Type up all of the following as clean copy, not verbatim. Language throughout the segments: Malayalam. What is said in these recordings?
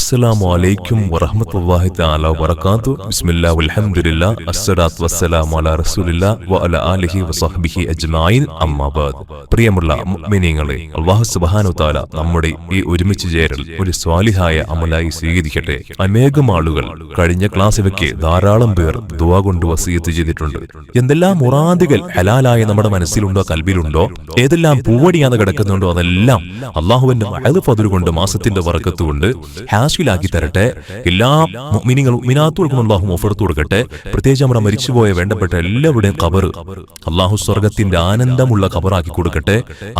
അസ്സലാമു അലൈക്കും വറഹ്മത്തുള്ളാഹി തആല വബറകാതുഹു. ബിസ്മില്ലാഹി വൽഹംദുലില്ലാ അസ്സലാത്തു വസ്സലാമു അലാ റസൂലില്ലാ വഅലാ ആലിഹി വസഹ്ബിഹി അജ്മഈൻ. അമ്മാ ബഅദ്. പ്രിയമുള്ള മുഅ്മിനീങ്ങളെ, അല്ലാഹു സുബ്ഹാനഹു വ തആല നമ്മുടെ ഈ ഒരുമിച്ച് ചേരൽ ഒരു സ്വാലിഹായ അമലായി സ്വീകരിക്കട്ടെ. അനേകം ആളുകൾ കഴിഞ്ഞ ക്ലാസ്സിലൊക്കെ ധാരാളം പേർ ദുആ കൊണ്ട് വസിയത്ത് ചെയ്തിട്ടുണ്ട്. എന്തെല്ലാം മുറാദുകൾ ഹലാലായ നമ്മുടെ മനസ്സിലുണ്ടോ, കൽബിലുണ്ടോ, ഏതെല്ലാം പൂവടിയാതെ കിടക്കുന്നുണ്ടോ, അതെല്ലാം അല്ലാഹുവിന്റെ മഅദ് ഫദ്ൽ കൊണ്ട്, മാസത്തിന്റെ ബറക്കത്ത് കൊണ്ട് ഹാസിലാക്കി തരട്ടെ. എല്ലാ മുഅ്മിനീങ്ങളും മുഅ്മിനാത്തുകൾക്കും അല്ലാഹു മഗ്ഫിറത്ത് കൊടുക്കട്ടെ. പ്രത്യേകിച്ച് നമ്മുടെ മരിച്ചുപോയ വേണ്ടപ്പെട്ട എല്ലാവരുടെയും ഖബർ അല്ലാഹു സ്വർഗ്ഗത്തിന്റെ ആനന്ദമുള്ള ഖബറാക്കി കൊടുക്കട്ടെ.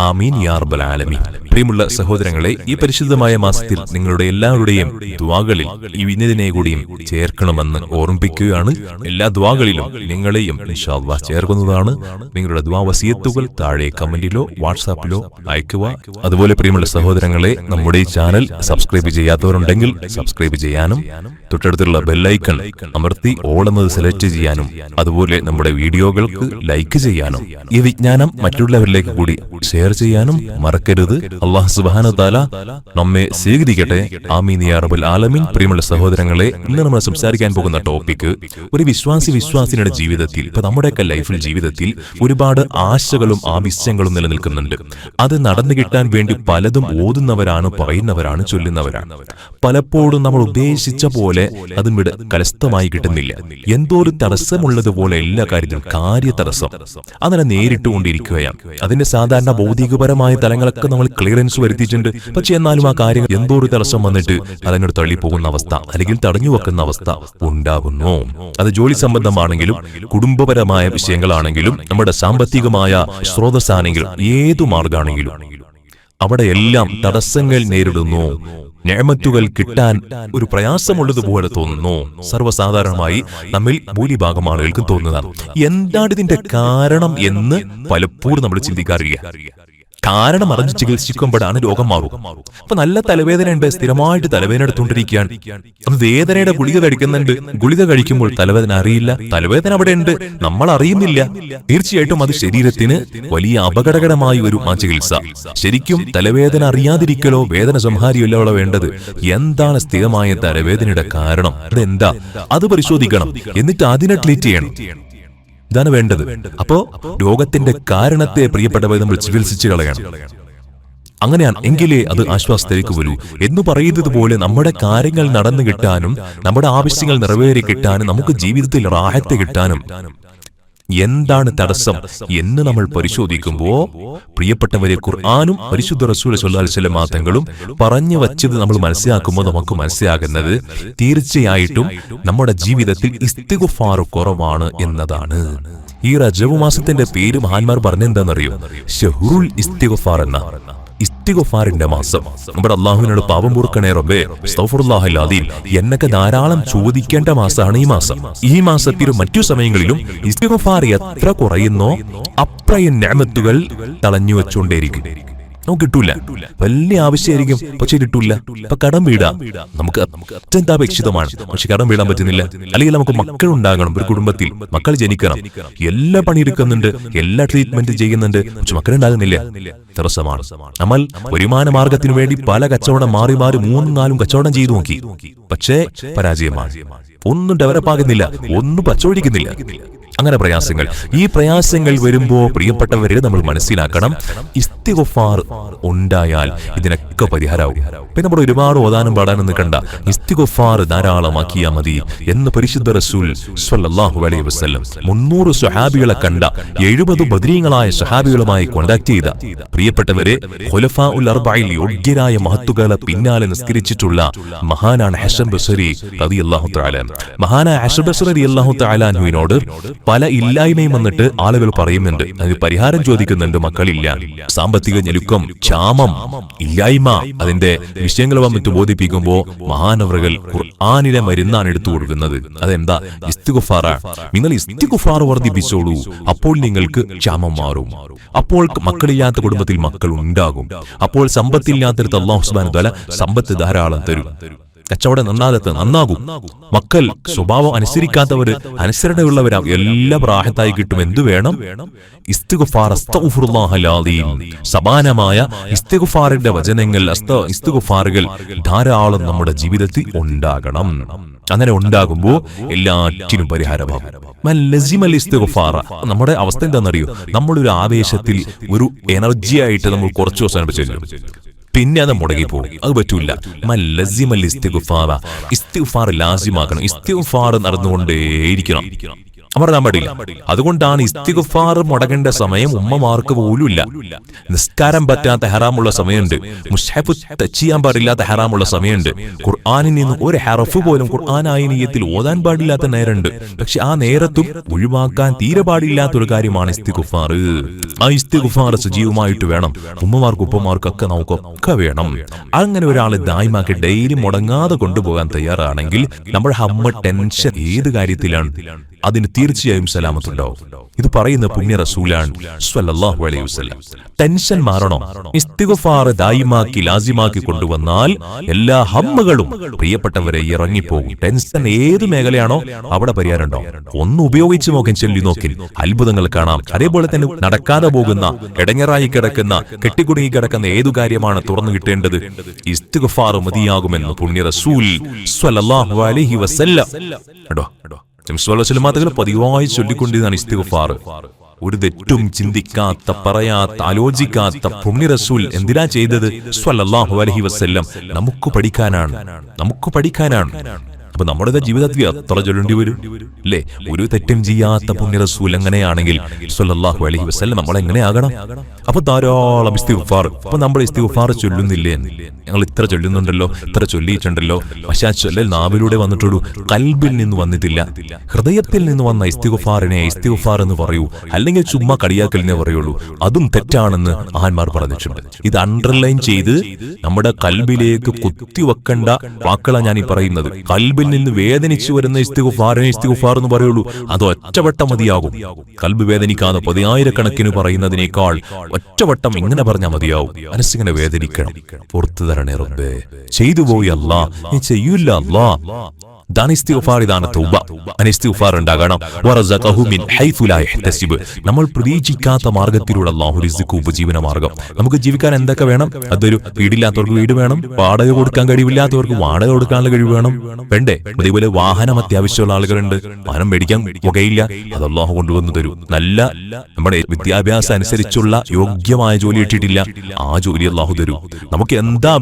ആമീൻ യാ റബ്ബൽ ആലമീൻ. പ്രിയമുള്ള സഹോദരങ്ങളെ, ഈ പരിശുദ്ധമായ മാസത്തിൽ നിങ്ങളുടെ എല്ലാവരുടെയും ദുആകളിൽ ഈ വിനതിനെ കൂടിയും ചേർക്കണമെന്ന് ഓർമ്മിപ്പിക്കുകയാണ്. എല്ലാ ദുആകളിലും നിങ്ങളെയും ഇൻഷാ അല്ലാഹ് ചേർക്കുന്നതാണ്. നിങ്ങളുടെ ദുആ വസിയത്തുകൾ താഴെ കമന്റിലോ വാട്സാപ്പിലോ അയക്കുക. അതുപോലെ പ്രിയമുള്ള സഹോദരങ്ങളെ, നമ്മുടെ ഈ ചാനൽ സബ്സ്ക്രൈബ് ചെയ്യാത്തവരുണ്ടെങ്കിൽ സബ്സ്ക്രൈബ് ചെയ്യാനും തൊട്ടടുത്തുള്ള ബെല്ലൈക്കൺ അമർത്തി ഓൾ എന്നത് സെലക്ട് ചെയ്യാനും അതുപോലെ നമ്മുടെ വീഡിയോകൾക്ക് ലൈക്ക് ചെയ്യാനും ഈ വിജ്ഞാനം മറ്റുള്ളവരിലേക്ക് കൂടി ഷെയർ ചെയ്യാനും മറക്കരുത്. അല്ലാഹു സുബ്ഹാനഹു വ തആല നമ്മെ സ്വീകരിക്കട്ടെ. ആമീൻ യാ റബ്ബൽ ആലമീൻ. പ്രിയമുള്ള സഹോദരങ്ങളെ, ഇന്ന് നമ്മൾ സംസാരിക്കാൻ പോകുന്ന ടോപ്പിക് ഒരു വിശ്വാസിയുടെ ജീവിതത്തിൽ, ഇപ്പൊ നമ്മുടെയൊക്കെ ലൈഫിൽ ജീവിതത്തിൽ ഒരുപാട് ആശകളും ആവശ്യങ്ങളും നിലനിൽക്കുന്നുണ്ട്. അത് നടന്നു കിട്ടാൻ വേണ്ടി പലതും ഓതുന്നവരാണ്, പറയുന്നവരാണ്, ചൊല്ലുന്നവരാണ്. പലപ്പോഴും നമ്മൾ ഉദ്ദേശിച്ച പോലെ അതും ഇവിടെ കരസ്ഥമായി കിട്ടുന്നില്ല. എന്തോ ഒരു തടസ്സമുള്ളതുപോലെ എല്ലാ കാര്യത്തിലും കാര്യ തടസ്സം അങ്ങനെ നേരിട്ടുകൊണ്ടിരിക്കുകയാണ്. അതിന്റെ സാധാരണ ഭൗതികപരമായ തലങ്ങളൊക്കെ നമ്മൾ ക്ലിയറൻസ് വരുത്തിയിട്ടുണ്ട്. പക്ഷെ എന്നാലും ആ കാര്യങ്ങൾ എന്തോ ഒരു തടസ്സം വന്നിട്ട് അതിനോട് തള്ളിപ്പോകുന്ന അവസ്ഥ അല്ലെങ്കിൽ തടഞ്ഞു വെക്കുന്ന അവസ്ഥ ഉണ്ടാകുന്നു. അത് ജോലി സംബന്ധമാണെങ്കിലും കുടുംബപരമായ വിഷയങ്ങളാണെങ്കിലും നമ്മുടെ സാമ്പത്തികമായ സ്രോതസ്സാണെങ്കിലും ഏതു മാർഗമാണെങ്കിലും അവിടെയെല്ലാം തടസ്സങ്ങൾ നേരിടുന്നു. നിഅമത്തുകൾ കിട്ടാൻ ഒരു പ്രയാസമുള്ളതുപോലെ തോന്നുന്നു. സർവ്വസാധാരണമായി നമ്മിൽ ഭൂരിഭാഗം ആളുകൾക്കും തോന്നുന്നതാണ്. എന്താണ് ഇതിന്റെ കാരണം എന്ന് പലപ്പോഴും നമ്മൾ ചിന്തിക്കാറില്ല. കാരണം അറിഞ്ഞ് ചികിത്സിക്കുമ്പോഴാണ് രോഗം മാറും. അപ്പൊ നല്ല തലവേദന ഉണ്ട്, സ്ഥിരമായിട്ട് തലവേദന എടുത്തുകൊണ്ടിരിക്കുകയാണ്. അത് വേദനയുടെ ഗുളിക കഴിക്കുന്നുണ്ട്. ഗുളിക കഴിക്കുമ്പോൾ തലവേദന അറിയില്ല, തലവേദന അവിടെ ഉണ്ട്, നമ്മൾ അറിയുന്നില്ല. തീർച്ചയായിട്ടും അത് ശരീരത്തിന് വലിയ അപകടകരമായ ഒരു ചികിത്സ. ശരിക്കും തലവേദന അറിയാതിരിക്കലോ വേദന സംഹാരിയല്ലോ വേണ്ടത്. എന്താണ് സ്ഥിരമായ തലവേദനയുടെ കാരണം, അതെന്താ, അത് പരിശോധിക്കണം. എന്നിട്ട് അതിനെ ട്രീറ്റ് ചെയ്യണം. ഇതാണ് വേണ്ടത്. അപ്പോ രോഗത്തിന്റെ കാരണത്തെ പ്രിയപ്പെട്ടവരെ നമ്മൾ ചികിത്സിച്ചു കളയണം. അങ്ങനെയാണ് എങ്കിലേ അത് ആശ്വാസത്തിലേക്ക് വരൂ. എന്ന് പറയുന്നത് പോലെ നമ്മുടെ കാര്യങ്ങൾ നടന്നു കിട്ടാനും നമ്മുടെ ആവശ്യങ്ങൾ നിറവേറി കിട്ടാനും നമുക്ക് ജീവിതത്തിൽ റാഹത്ത് കിട്ടാനും എന്താണ് തടസ്സം എന്ന് നമ്മൾ പരിശോധിക്കുമ്പോ പ്രിയപ്പെട്ടവരെ, ഖുർആനും പരിശുദ്ധ റസൂൽ സ്വല്ലല്ലാഹു അലൈഹി വസല്ലം തങ്ങളും പറഞ്ഞു വച്ചത് നമ്മൾ മനസ്സിലാക്കുമ്പോൾ നമുക്ക് മനസ്സിലാകുന്നത് തീർച്ചയായിട്ടും നമ്മുടെ ജീവിതത്തിൽ ഇസ്തിഗ്ഫാർ കുറവാണ് എന്നതാണ്. ഈ റജബ് മാസത്തിന്റെ പേര് മഹാന്മാർ പറഞ്ഞെന്താണെന്നറിയോ? ശഹ്റുൽ ഇസ്തിഗ്ഫാർ എന്ന. ഇസ്തിഗ്ഫാറിന്റെ മാസം. നമ്മുടെ അല്ലാഹുവിനോട് പാപം പൊറുക്കണേ റബ്ബേ, അസ്തഗ്ഫിറുല്ലാഹൽ അദീം എന്നൊക്കെ ധാരാളം ചോദിക്കേണ്ട മാസമാണ് ഈ മാസം. ഈ മാസത്തിൽ മറ്റു സമയങ്ങളിലും ഇസ്തിഗ്ഫാർ എത്ര കുറയുന്നോ അത്രയും നിഅമത്തുകൾ തളഞ്ഞു വെച്ചുകൊണ്ടേയിരിക്കും. നമുക്ക് കിട്ടൂല, വലിയ ആവശ്യമായിരിക്കും, പക്ഷെ കിട്ടൂല. ഇപ്പൊ കടം വീടാം, നമുക്ക് അത്യന്താപേക്ഷിതമാണ്, പക്ഷെ കടം വീടാൻ പറ്റുന്നില്ല. അല്ലെങ്കിൽ നമുക്ക് മക്കൾ ഉണ്ടാകണം, ഒരു കുടുംബത്തിൽ മക്കൾ ജനിക്കണം, എല്ലാ പണിയെടുക്കുന്നുണ്ട്, എല്ലാ ട്രീറ്റ്മെന്റ് ചെയ്യുന്നുണ്ട്, പക്ഷെ മക്കളുണ്ടാകുന്നില്ല. തടസ്സമാണ്. നമ്മൾ വരുമാന മാർഗത്തിനു വേണ്ടി പല കച്ചവടം മാറി 3-4 കച്ചവടം ചെയ്തു നോക്കി, പക്ഷേ പരാജയമാണ്. ഒന്നും ഡെവലപ്പ് ആകുന്നില്ല, ഒന്നും പച്ചവടിക്കുന്നില്ല. അങ്ങനെ പ്രയാസങ്ങൾ. ഈ പ്രയാസങ്ങൾ വരുമ്പോ പ്രിയപ്പെട്ടവരെ നമ്മൾ മനസ്സിലാക്കണം, ഇസ്തിഗ്ഫാർ ഉണ്ടായാൽ ഇതിനൊക്കെ പരിഹാരമാവും. പിന്നെ നമ്മൾ ഒരുപാട് ഓതാനും പാടാനും നിൽക്കണ്ട, ഇസ്തിഗ്ഫാർ ധാരാളമാക്കിയാൽ മതി എന്ന് പരിശുദ്ധ റസൂൽ സ്വല്ലല്ലാഹു അലൈഹി വസല്ലം 300 സ്വഹാബികളെ കണ്ട 70 ബദരീങ്ങളായ സ്വഹാബികളുമായി കോണ്ടാക്ട് ചെയ്ത പ്രിയപ്പെട്ടവരെ, ഖുലഫാഉൽ അർബഈൽ യോഗ്യരായ മഹത്തുക്കളെ പിന്നാലെ നിസ്കരിച്ചിട്ടുള്ള മഹാനാണ് ഹസൻ ബസ്രി റളിയല്ലാഹു തആല. മഹാനായ ഹസൻ ബസ്രി റളിയല്ലാഹു തആല അൻഹുവിനോട് പല ഇല്ലായ്മയും വന്നിട്ട് ആളുകൾ പറയുന്നുണ്ട്, അതിന് പരിഹാരം ചോദിക്കുന്നുണ്ട്. മക്കളില്ല, സാമ്പത്തിക ഞെരുക്കം, ക്ഷാമം, ഇല്ലായ്മ, അതിന്റെ വിഷയങ്ങൾ വന്നിട്ട് ബോധിപ്പിക്കുമ്പോ മഹാനവറുകൾ ഖുർആനിലെ മരുന്നാണ് എടുത്തു കൊടുക്കുന്നത്. അതെന്താ? ഇസ്തിഗ്ഫാറാണ്. നിങ്ങൾ ഇസ്തിഗ്ഫാർ വർദ്ധിപ്പിച്ചോളൂ, അപ്പോൾ നിങ്ങൾക്ക് ക്ഷാമം മാറും. അപ്പോൾ മക്കളില്ലാത്ത കുടുംബത്തിൽ മക്കൾ ഉണ്ടാകും. അപ്പോൾ സമ്പത്തില്ലാത്തടത്ത് അല്ലാഹു സുബ്ഹാനഹു വ തആല സമ്പത്ത് ധാരാളം തരും. കച്ചവടം നന്നാകും. മക്കൾ സ്വഭാവം അനുസരിക്കാത്തവര് അനുസരണയുള്ളവരാ, എല്ലാം റാഹത്തായി കിട്ടും. എന്തു വേണം? ഇസ്തിഗ്ഫാർ, അസ്തഗ്ഫിറുല്ലാഹൽ അലീം. സമാനമായ ഇസ്തിഗ്ഫാറിന്റെ വചനങ്ങൾ, ഇസ്തിഗ്ഫാറുകൾ ധാരാളം നമ്മുടെ ജീവിതത്തിൽ ഉണ്ടാകണം. അങ്ങനെ ഉണ്ടാകുമ്പോ എല്ലാറ്റിനും പരിഹാരമാകും. നമ്മുടെ അവസ്ഥ എന്താണെന്നറിയോ? നമ്മളൊരു ആവേശത്തിൽ ഒരു എനർജി ആയിട്ട് നമ്മൾ കുറച്ചു ദിവസം ചെല്ലും, പിന്നെ അത് മുടങ്ങിപ്പോകും. അത് പറ്റൂല. ഇസ്തിഗ്ഫാർ ലാസിമാക്കണം. ഇസ്തിഗ്ഫാർ നടന്നുകൊണ്ടേയിരിക്കണം, അമർത്താൻ പാടില്ല. അതുകൊണ്ടാണ് ഇസ്തിഗ്ഫാർ മുടങ്ങേണ്ട സമയം ഉമ്മമാർക്ക് പോലുമില്ല. നിസ്കാരം പറ്റാത്ത ഹറാമുള്ള സമയമുണ്ട്, മുസ്ഹഫ് ടച്ച് ചെയ്യാൻ പാടില്ലാത്ത ഹറാമുള്ള സമയമുണ്ട്, ഖുർആനിൽ നിന്ന് ഒരു ഹറഫ് പോലും ഖുർആനായ നിയ്യത്തിൽ ഓതാൻ പാടില്ലാത്ത നേരമുണ്ട്. പക്ഷെ ആ നേരത്തും ഒഴിവാക്കാൻ തീരെ പാടില്ലാത്ത ഒരു കാര്യമാണ് ഇസ്തിഗ്ഫാർ. ആ ഇസ്തിഗ്ഫാർ സജീവമായിട്ട് വേണം. ഉമ്മമാർക്കും ഉപ്പമാർക്കൊക്കെ നമുക്കൊക്കെ വേണം. അങ്ങനെ ഒരാളെ ദായിമാക്കി ഡെയിലി മുടങ്ങാതെ കൊണ്ടുപോകാൻ തയ്യാറാണെങ്കിൽ നമ്മുടെ ഹമ്മ ടെൻഷൻ ഏത് കാര്യത്തിലാണ്, അതിന് തീർച്ചയായും സലാമത്തുണ്ടാവും. ഇത് പറയുന്ന പുണ്യ റസൂലാണ് സ്വല്ലല്ലാഹു അലൈഹി വസല്ലം. ടെൻഷൻ മാറണോ? ഇസ്തിഗ്ഫാർ ദായിമാക്കി ലാസിമാക്കി കൊണ്ടുവന്നാൽ എല്ലാ ഹമ്മകളും പ്രിയപ്പെട്ടവരെ ഇറങ്ങിപ്പോകും. ടെൻഷൻ ഏത് മേഖലയാണോ അവിടെ പരിഹാരം ഉണ്ടാവും. ഒന്ന് ഉപയോഗിച്ച് നോക്കാൻ, ചൊല്ലി നോക്കി അത്ഭുതങ്ങൾ കാണാം. അതേപോലെ തന്നെ നടക്കാതെ പോകുന്ന, ഇടങ്ങറായി കിടക്കുന്ന, കെട്ടിക്കുടുങ്ങി കിടക്കുന്ന ഏതു കാര്യമാണ് തുറന്നു കിട്ടേണ്ടത്? ഇസ്തിഗ്ഫാർ മതിയാകുമെന്ന് പുണ്യ റസൂൽ സ്വല്ലല്ലാഹു അലൈഹി വസല്ലം മാതകൾ പതിവായി ചൊല്ലിക്കൊണ്ടിരുന്നാണ് ഇസ്തിഗ്ഫാർ. ഒരു തെറ്റും ചിന്തിക്കാത്ത, പറയാത്ത, ആലോചിക്കാത്ത പുണ്യ റസൂൽ എന്തിനാ ചെയ്തത്? സ്വല്ലല്ലാഹു അലൈഹി വസല്ലം നമുക്ക് പഠിക്കാനാണ്. അപ്പൊ നമ്മുടെ ജീവിതത്തിൽ എത്ര ചൊല്ലേണ്ടി വരും അല്ലേ? ഒരു തെറ്റും ചെയ്യാത്ത പുണ്യ റസൂൽ എങ്ങനെയാണെങ്കിൽ സ്വല്ലല്ലാഹു അലൈഹി വസല്ലം നമ്മളെങ്ങനെയാകണം? അപ്പൊ ധാരാളം ഇസ്തിഗ്ഫാർ. അപ്പൊ നമ്മൾ ഇസ്തിഗ്ഫാർ ചൊല്ലുന്നില്ലേ? ഞങ്ങൾ ഇത്ര ചൊല്ലുന്നുണ്ടല്ലോ, ഇത്ര ചൊല്ലിയിട്ടുണ്ടല്ലോ, പക്ഷെ ആ ചൊല്ലൽ നാവിലൂടെ വന്നിട്ടുള്ളൂ, കൽബിൽ നിന്ന് വന്നിട്ടില്ല. ഹൃദയത്തിൽ നിന്ന് വന്ന ഇസ്തിഗ്ഫാറിനെ ഇസ്തിഗ്ഫാർ എന്ന് പറയൂ, അല്ലെങ്കിൽ ചുമ്മാ കളിയാക്കലിനെ പറയുള്ളൂ. അതും തെറ്റാണെന്ന് ആന്മാർ പറഞ്ഞിട്ടുണ്ട്. ഇത് അണ്ടർലൈൻ ചെയ്ത് നമ്മുടെ കൽബിലേക്ക് കുത്തിവെക്കേണ്ട വാക്കുകളാണ് ഞാൻ ഈ പറയുന്നത്. കൽബിൽ നിന്ന് വേദനിച്ചു വരുന്ന ഇസ്തിഗ്ഫാറിനെ ഇസ്തിഗ്ഫാർ എന്ന് പറയുള്ളൂ. അത് ഒറ്റവട്ടം മതിയാകും. കൽബ് വേദനിക്കാതെ 10,000 പറയുന്നതിനേക്കാൾ ഒറ്റവട്ടം ഇങ്ങനെ പറഞ്ഞാൽ മതിയാവും. മനസ്സിങ്ങനെ വേദനിക്കണം. പുറത്തു തരണേ റബ്ബേ, ചെയ്തു പോയി അല്ലാ, നീ ചെയ്യൂല അല്ലാ. ഇതാണ് ഇസ്തിഗ്ഫാർ, ഇതാണ് തൗബ. ഇസ്തിഗ്ഫാർ ഉണ്ടാകണം. വറസഖഹു മിൻ ഹൈതു ലാ യഹ്തസിബ്. നമ്മൾ പ്രതീക്ഷിക്കാത്ത മാർഗത്തിലൂടെ അല്ലാഹു റിസ്ഖ്, ഉപജീവന മാർഗം. നമുക്ക് ജീവിക്കാൻ എന്തൊക്കെ വേണം? അതൊരു വീടില്ലാത്തവർക്ക് വീട് വേണം, വാടക കൊടുക്കാൻ കഴിവില്ലാത്തവർക്ക് വാടക കൊടുക്കാനുള്ള കഴിവ് വേണം, വേണ്ടേ? അതേപോലെ വാഹനം അത്യാവശ്യമുള്ള ആളുകളുണ്ട്, വാഹനം മേടിക്കാൻ വകയില്ല, അത് അല്ലാഹു കൊണ്ടുവന്നു തരൂ. നല്ല നമ്മുടെ വിദ്യാഭ്യാസം അനുസരിച്ചുള്ള യോഗ്യമായ ജോലി ഇട്ടിട്ടില്ല, ആ ജോലി അല്ലാഹു തരൂ. നമുക്ക് എന്താ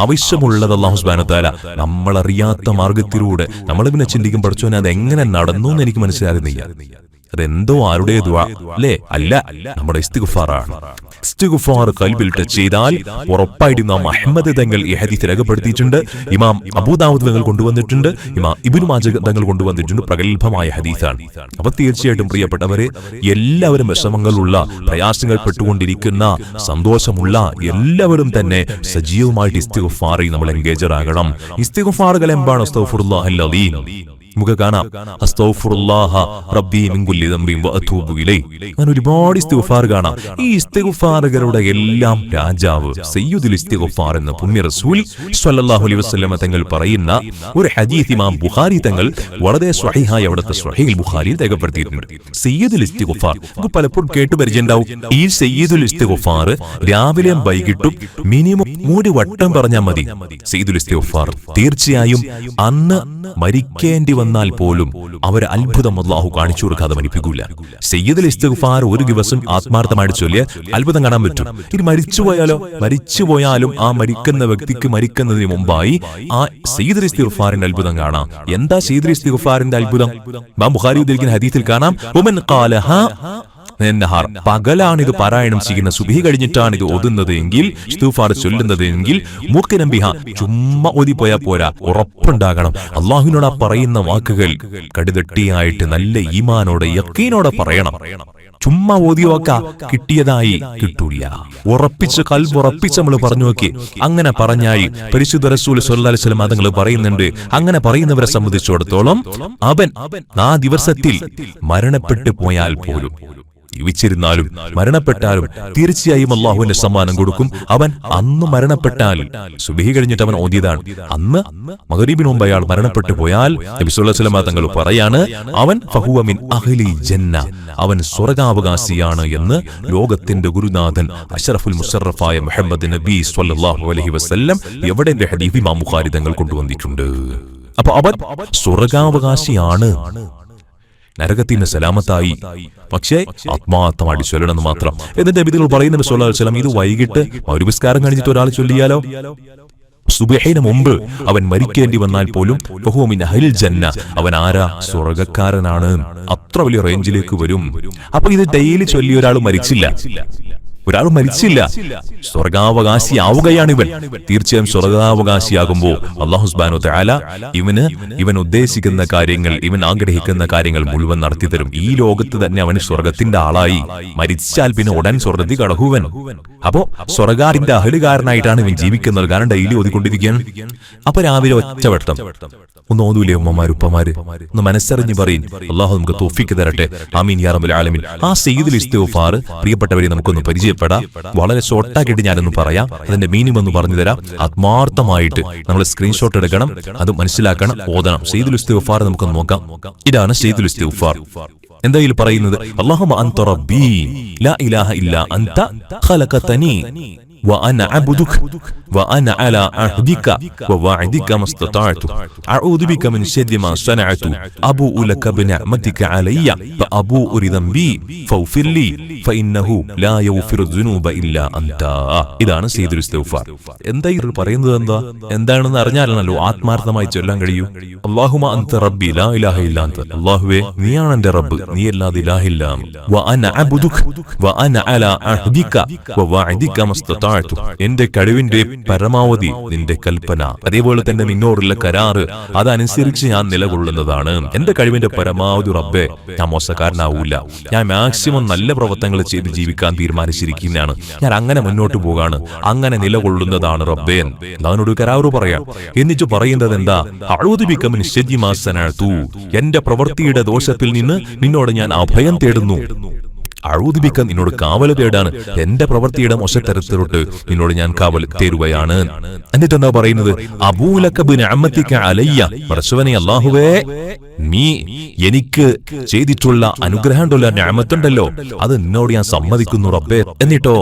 ആവശ്യമുള്ളത് അല്ലാഹു സുബ്ഹാനഹു വ തആല നമ്മളറിയാത്ത മാർഗത്തിൽ നമ്മളിങ്ങനെ ചിന്തിക്കും, പഠിച്ചോനെ അതെങ്ങനെ നടന്നു എന്ന് എനിക്ക് മനസ്സിലാകുന്നില്ല. അതെന്തോ ആരുടെ ദുആ അല്ലേ? അല്ല, നമ്മുടെ ഇസ്തിഗ്ഫാറാണ്. ഇസ്തിഗ്ഫാർ കൽബിൽ ടച്ച് ചെയ്താൽ ഉറപ്പായിട്ട് ഇമാം അഹ്മദ് തങ്ങൾ ഈ ഹദീസ് രേഖപ്പെടുത്തിയിട്ടുണ്ട്, ഇമാം അബൂദാവൂദ് തങ്ങൾ കൊണ്ടുവന്നിട്ടുണ്ട്, ഇമാം ഇബ്നു മാജ തങ്ങൾ കൊണ്ടുവന്നിട്ടുണ്ട്. പ്രഗത്ഭമായ ഹദീസാണ്. അപ്പൊ തീർച്ചയായിട്ടും പ്രിയപ്പെട്ടവരെ, എല്ലാവരും വിഷമങ്ങളുള്ള, പ്രയാസങ്ങൾ പെട്ടുകൊണ്ടിരിക്കുന്ന, സന്തോഷമുള്ള എല്ലാവരും തന്നെ സജീവമായിട്ട് ഇസ്തിഗ്ഫാറിൽ നമ്മൾ എൻഗേജർ ആകണം. ഇസ്തിഗ്ഫാറുകൾ എന്താണ്? അസ്തഗ്ഫിറുല്ലാഹൽ അലീം. നമുക്ക് കാണാം, അസ്തഗ്ഫിറുല്ലാഹ റബ്ബി മിൻ കുല്ലി ദംബിൻ വഅതൂബു ഇലൈഹി. അങ്ങനെ ഒരുപാട് ഇസ്തിഗ്ഫാർ കാണാം. ഈ ഇസ്തിഗ്ഫാറുകളുടെ എല്ലാം രാജാവ് സയ്യിദുൽ ഇസ്തിഗ്ഫാർ എന്ന് പുണ്യ റസൂൽ സ്വല്ലല്ലാഹു അലൈഹി വസല്ലം തങ്ങൾ പറയുന്ന ഒരു ഹദീസ് ഇമാം ബുഖാരി തങ്ങൾ വളരെ സ്വഹീഹായ അവിടുത്തെ സ്വഹീഹുൽ ബുഖാരിയിൽ രേഖപ്പെടുത്തിയിട്ടുണ്ട്. സയ്യിദുൽ ഇസ്തിഗ്ഫാർ നമുക്ക് പലപ്പോഴും കേട്ട് പരിചയമുണ്ടാവും. ഈ സയ്യിദുൽ ഇസ്തിഗ്ഫാർ രാവിലെയും വൈകിട്ടും മിനിമം 3 വട്ടം പറഞ്ഞാൽ മതി. സയ്യിദുൽ ഇസ്തിഗ്ഫാർ തീർച്ചയായും അന്ന് മരിക്കേണ്ടി വന്നാൽ പോലും അവർ അത്ഭുതം അല്ലാഹു കാണിച്ചു കൊടുക്കാതെ മരിപ്പിക്കൂല. സയ്യിദുൽ ഇസ്തിഗ്ഫാർ ഒരു ദിവസം ആത്മാർത്ഥമായിട്ട് ചൊല്ലിയ അത്ഭുതം കാണാൻ പറ്റും. ഇനി മരിച്ചുപോയാലും ആ മരിക്കുന്ന വ്യക്തിക്ക് മരിക്കുന്നതിന് മുമ്പായി ആ സയ്യിദുൽ ഇസ്തിഗ്ഫാറിന്റെ അത്ഭുതം കാണാം. എന്താ സയ്യിദുൽ ഇസ്തിഗ്ഫാറിന്റെ അത്ഭുതം? ഇമാം ബുഖാരി ഉദ്ധരിക്കുന്ന ഹദീസിൽ കാണാം, വമൻ ഖാലഹാ പകലാണ് ഇത് പാരായണം ചെയ്യുന്ന, സുബ്ഹി കഴിഞ്ഞിട്ടാണ് ഇത് ഓതുന്നത് എങ്കിൽ, ഇസ്തിഗ്ഫാർ ചൊല്ലുന്നത് എങ്കിൽ, മൂക്കിനം ബിഹ ചുമ്മാ ഓതിപ്പോയാ പോരാ, ഉറപ്പുണ്ടാകണം. അല്ലാഹുവിനോട് ആ പറയുന്ന വാക്കുകൾ കടുതട്ടിയായിട്ട് നല്ല ഈമാനോടെ യഖീനോടെ പറയണം. ചുമ്മാ ഓതിയോക്ക കിട്ടിയതായി കിട്ടൂല. കൽബുറപ്പിച്ച് നമ്മൾ പറഞ്ഞു നോക്കി. അങ്ങനെ പറഞ്ഞായി പരിശുദ്ധ റസൂൽ സ്വല്ലല്ലാഹു അലൈഹി വസല്ലം തങ്ങൾ പറയുന്നുണ്ട്, അങ്ങനെ പറയുന്നവരെ സംബന്ധിച്ചിടത്തോളം അവൻ ആ ദിവസത്തിൽ മരണപ്പെട്ടു പോയാൽ പോലും ജീവിച്ചിരുന്നാലും മരണപ്പെട്ടാലും തീർച്ചയായും അള്ളാഹുവിന്റെ സമ്മാനം കൊടുക്കും. അവൻ അന്ന് മരണപ്പെട്ടാൽ, സുബ്ഹി കഴിഞ്ഞിട്ട് അവൻ ഓതിയതാണ്, അന്ന് മഗ്‌രിബിന് മുമ്പ് അയാൾ മരണപ്പെട്ടു പോയാൽ നബി സല്ലല്ലാഹു അലൈഹി വസല്ലം തങ്ങൾ പറയാണ്, അവൻ ഫഹുവ മിൻ അഹ്ലിൽ ജന്ന, അവൻ സ്വർഗ്ഗാവകാശിയാണ് എന്ന് ലോകത്തിന്റെ ഗുരുനാഥൻ അഷ്റഫുൽ മുശറഫായ മുഹമ്മദ് നബി സ്വല്ലല്ലാഹു അലൈഹി വസല്ലം എവിടെ ഹദീസ് ഇമാം ബുഖാരി തങ്ങൾ കൊണ്ടുവന്നിട്ടുണ്ട്. അപ്പൊ അവൻ സ്വർഗ്ഗാവകാശിയാണ്, നരകത്തിന് സലാമത്തായി. പക്ഷേ ആത്മാർത്ഥമായിട്ട് ചൊല്ലണമെന്ന് മാത്രം. എന്നിട്ട് നബികൾ പറയുന്ന നബി സല്ലല്ലാഹു അലൈഹി വസല്ലം, ഇത് വൈകിട്ട് മഗ്‌രിബ് കഴിഞ്ഞിട്ട് ഒരാൾ ചൊല്ലിയാലോ, സുബ്ഹിന് മുമ്പ് അവൻ മരിക്കേണ്ടി വന്നാൽ പോലും ഫഹുവ മിൻ അഹ്ലിൽ ജന്ന, അവൻ ആരാ? സ്വർഗ്ഗക്കാരനാണ്. അത്ര വലിയ റേഞ്ചിലേക്ക് വരും. അപ്പൊ ഇത് ഡെയിലി ചൊല്ലി ഒരാൾ മരിച്ചില്ല, സ്വർഗാവകാശിയാവുകയാണ് ഇവൻ. തീർച്ചയായും സ്വർഗാവകാശിയാകുമ്പോൾ അല്ലാഹു സുബ്ഹാനഹു വ തആല ഇവൻ ഉദ്ദേശിക്കുന്ന കാര്യങ്ങൾ, ഇവൻ ആഗ്രഹിക്കുന്ന കാര്യങ്ങൾ മുഴുവൻ നടത്തിത്തരും. ഈ ലോകത്ത് തന്നെ അവന് സ്വർഗത്തിന്റെ ആളായി. മരിച്ചാൽ പിന്നെ ഉടൻ സ്വർഗത്തിൽ കടഹുവൻ. അപ്പോ സ്വർഗാറിന്റെ അഹലുകാരനായിട്ടാണ് ഇവൻ ജീവിക്കുന്നത്. കാരണം ഡെയിലി ഓതിക്കൊണ്ടിരിക്കുകയാണ്. അപ്പൊ രാവിലെ ഒറ്റവട്ടം ഒന്ന് ഓതൂലേ ഉമ്മമാര് ഉപ്പമാര്? ഒന്ന് മനസ്സറിഞ്ഞ് പറയും, അല്ലാഹു നമുക്ക് തൗഫീഖ് തരട്ടെ, ആമീൻ യാ റബ്ബൽ ആലമീൻ. ആ സയ്യിദുൽ ഇസ്തിഗ്ഫാർ പ്രിയപ്പെട്ടവരെ നമുക്കൊന്ന് പരിചയപ്പെടാം. വളരെ ഷോർട്ടാക്കിയിട്ട് ഞാനൊന്ന് പറയാം, അതിന്റെ മീനിങ് ഒന്ന് പറഞ്ഞു തരാം. ആത്മാർത്ഥമായിട്ട് നമ്മൾ സ്ക്രീൻഷോട്ട് എടുക്കണം, അത് മനസ്സിലാക്കണം, ഓതണം. സയ്യിദുൽ ഇസ്തിഗ്ഫാർ നമുക്കൊന്ന് നോക്കാം. ഇതാണ് സയ്യിദുൽ ഇസ്തിഗ്ഫാർ. എന്താ ഇതിൽ പറയുന്നത്? അല്ലാഹുമ്മ അൻത റബ്ബി ലാ ഇലാഹ ഇല്ലാ അൻത ഖലഖതനി وأنا عبدك وأنا على عهدك ووعدك ما استطعت أعوذ بك من شر ما صنعت أبوء لك بنعمتك علي فأبوء بذنبي فاغفر لي فإنه لا يغفر الذنوب إلا أنت. ഇതാണ് സയ്യിദുൽ ഇസ്തിഗ്ഫാർ. എന്താ ഇത് പറയുന്നത്? എന്താണെന്ന് അറിഞ്ഞാലാണല്ലോ ആത്മാർത്ഥമായി ചൊല്ലാൻ കഴിയൂ. അല്ലാഹുമ്മ അൻത റബ്ബി ലാ ഇലാഹ ഇല്ലാ അൻത, അല്ലാഹുവേ നീയാണ് എന്റെ റബ്ബ്, നീ അല്ലാതെ ഇലാഹില്ല. വഅന അബ്ദുക വഅന അലാ അഹ്ദിക വവഅദിക മസ്തതഅതു, എന്റെ കഴിവിന്റെ പരമാവധി നിന്റെ കൽപ്പന, അതേപോലെ തന്നെ നിന്നോടുള്ള കരാറ്, അതനുസരിച്ച് ഞാൻ നിലകൊള്ളുന്നതാണ്. എന്റെ കഴിവിന്റെ പരമാവധി റബ്ബേ, ഞാൻ മോശക്കാരനാവൂല. ഞാൻ മാക്സിമം നല്ല പ്രവർത്തനങ്ങൾ ചെയ്ത് ജീവിക്കാൻ തീരുമാനിച്ചിരിക്കുന്നതാണ്. ഞാൻ അങ്ങനെ മുന്നോട്ട് പോകാണ്, അങ്ങനെ നിലകൊള്ളുന്നതാണ് റബ്ബേ. അവനോട് കരാറ് പറയാം. എന്നിട്ട് പറയുന്നത് എന്താ? അഊദു ബിക മിൻ ശർരി മാ സനഅതു, എന്റെ പ്രവൃത്തിയുടെ ദോഷത്തിൽ നിന്ന് നിന്നോട് ഞാൻ അഭയം തേടുന്നു. അഊദുബിക, നിന്നോട് കാവൽ തേടാണ്. എന്റെ പ്രവൃത്തിയുടെ മോശത്തരത്തിലോട്ട് നിന്നോട് ഞാൻ കാവൽ തേടുകയാണ്. എന്നിട്ട് എന്താ പറയുന്നത്? അബൂലക ബിനിഅമതിക അലയ്യ, പരശുവനെ അല്ലാഹുവേ, നീ എനിക്ക് ചെയ്തിട്ടുള്ള അനുഗ്രഹമുള്ള നിഅമത്തുണ്ടല്ലോ, അത് നിന്നോട് ഞാൻ സമ്മതിക്കുന്നു റബ്ബേ. എന്നിട്ടോ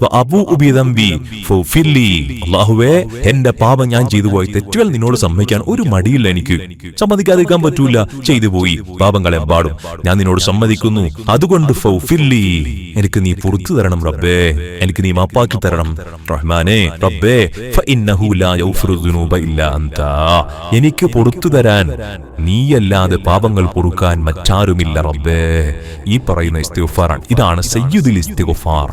വഅബൂഉ ബിദംബി ഫഗ്ഫിർലി, അല്ലാഹുവേ എന്റെ പാപം, ഞാൻ ചെയ്തു പോയി തെറ്റുകൾ നിന്നോട് സമ്മതിക്കാൻ ഒരു മടിയില്ല എനിക്ക്. സമ്മതിക്കാതിരിക്കാൻ പറ്റൂല, ചെയ്തു പോയി പാപങ്ങളെ പാടും, ഞാൻ നിന്നോട് സമ്മതിക്കുന്നു. അതുകൊണ്ട് ഫഗ്ഫിർലി, എനിക്ക് നീ പുറത്തു തരണം റബ്ബേ, എനിക്ക് നീ മാപ്പാക്കി തരണം റഹ്മാനേ റബ്ബേ. ഫഇന്നഹു ലാ യഗ്ഫിറു ദുനൂബ ഇല്ലാ അൻത, എനിക്ക് പുറത്തു തരാൻ നീയല്ലാതെ പാപങ്ങൾ പൊറുക്കാൻ മറ്റാരുമില്ല റബ്ബേ. ഈ പറയുന്ന ഇസ്തിഗ്ഫാറാണ്. ഇതാണ് സയ്യിദുൽ ഇസ്തിഗ്ഫാർ.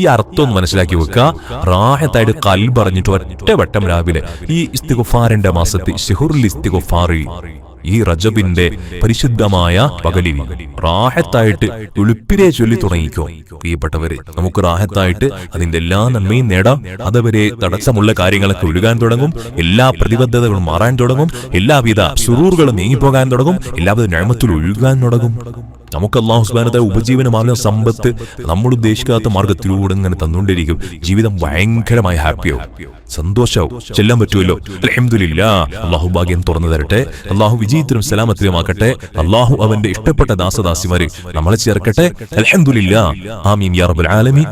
ഈ അർത്ഥം മനസ്സിലാക്കി വെക്കുക. റാഹത്തായിട്ട് ഖൽബ് അറിഞ്ഞിട്ട് ഒറ്റവട്ടം രാവിലെ ഈ ഇസ്തിഗ്ഫാറിന്റെ മാസത്തിൽ ശുഹുറുൽ ഇസ്തിഗ്ഫാർ, ഈ റജബിന്റെ പരിശുദ്ധമായ പകലിൽ റാഹത്തായിട്ട് ഉളുപ്പിരെ ചൊല്ലി തുടങ്ങിക്കോ പ്രിയപ്പെട്ടവരെ. നമുക്ക് റാഹത്തായിട്ട് അതിന്റെ എല്ലാ നന്മയും നേടാം. അതുവരെ തടസ്സമുള്ള കാര്യങ്ങളൊക്കെ ഒഴുകാൻ തുടങ്ങും, എല്ലാ പ്രതിബദ്ധതകളും മാറാൻ തുടങ്ങും, എല്ലാവിധ സുറൂറുകളും നീങ്ങിപ്പോകാൻ തുടങ്ങും, എല്ലാവിധ നിഅമത്തുൽ ഒഴുകാൻ തുടങ്ങും. നമുക്ക് അല്ലാഹു സുബ്ഹാനഹു വ തആല ഉപജീവന മാർഗ്ഗം, സമ്പത്ത് നമ്മൾ ഉദ്ദേശിക്കാത്ത മാർഗത്തിലൂടെ ഇങ്ങനെ തന്നുകൊണ്ടിരിക്കും. ജീവിതം ഭയങ്കരമായി ഹാപ്പിയാവും, സന്തോഷാവും. ചെല്ലാൻ പറ്റുമല്ലോ. അൽഹംദുലില്ലാഹ്. അല്ലാഹു ഭാഗ്യം തുറന്നു തരട്ടെ. അല്ലാഹു വിജയത്തിലും സലാമത്തിലുമാക്കട്ടെ. അല്ലാഹു അവന്റെ ഇഷ്ടപ്പെട്ട ദാസദാസിമാരെ നമ്മളെ ചേർക്കട്ടെ. അൽഹംദുലില്ലാഹ്. ആമീൻ യാ റബ്ബൽ ആലമീൻ.